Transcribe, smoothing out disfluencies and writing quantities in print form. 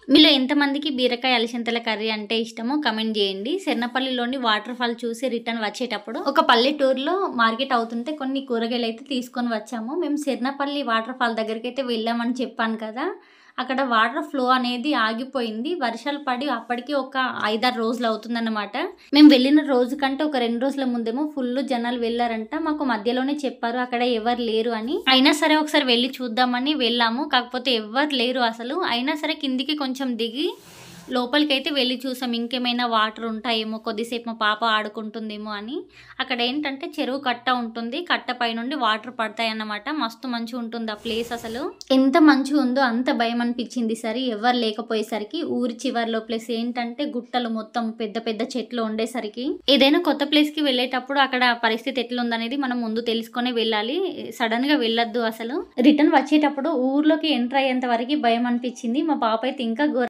మీలో ఎంతమందికి బీరకాయ అలసందల కర్రీ అంటే ఇష్టమో కమెంట్ చేయండి. శరణపల్లిలోని వాటర్ ఫాల్ చూసి రిటర్న్ వచ్చేటప్పుడు ఒక పల్లెటూరులో మార్కెట్ అవుతుంటే కొన్ని కూరగాయలు అయితే తీసుకొని వచ్చాము. మేము శరణపల్లి వాటర్ ఫాల్ దగ్గరికి వెళ్ళామని చెప్పాను కదా! అక్కడ వాటర్ ఫ్లో అనేది ఆగిపోయింది. వర్షాలు పడి అప్పటికి ఒక 5, 6 రోజులు అవుతుందన్నమాట. మేము వెళ్ళిన రోజు కంటే ఒక 2 రోజుల ముందేమో ఫుల్ జనాలు వెళ్ళారంట. మాకు మధ్యలోనే చెప్పారు అక్కడ ఎవరు లేరు అని. అయినా సరే ఒకసారి వెళ్ళి చూద్దామని వెళ్ళాము. కాకపోతే ఎవ్వరు లేరు అసలు. అయినా సరే కిందికి కొంచెం దిగి లోపలికైతే వెళ్ళి చూసాం. ఇంకేమైనా వాటర్ ఉంటాయేమో, కొద్దిసేపు మా పాప ఆడుకుంటుందేమో అని. అక్కడ ఏంటంటే చెరువు కట్ట ఉంటుంది. కట్ట పై నుండి వాటర్ పడతాయి అన్నమాట. మస్తు మంచిగా ఉంటుంది ఆ ప్లేస్. అసలు ఎంత మంచిగా ఉందో అంత భయం అనిపించింది. సరే ఎవరు లేకపోయేసరికి ఊరి చివర్లో ప్లేస్ ఏంటంటే గుట్టలు మొత్తం పెద్ద పెద్ద చెట్లు ఉండేసరికి ఏదైనా కొత్త ప్లేస్ కి వెళ్ళేటప్పుడు అక్కడ పరిస్థితి ఎట్లా ఉందనేది మనం ముందు తెలుసుకొని వెళ్ళాలి. సడన్ గా వెళ్ళొద్దు అసలు. రిటర్న్ వచ్చేటప్పుడు ఊర్లోకి ఎంటర్ అయ్యేంత వరకు భయం అనిపించింది. మా పాప అయితే ఇంకా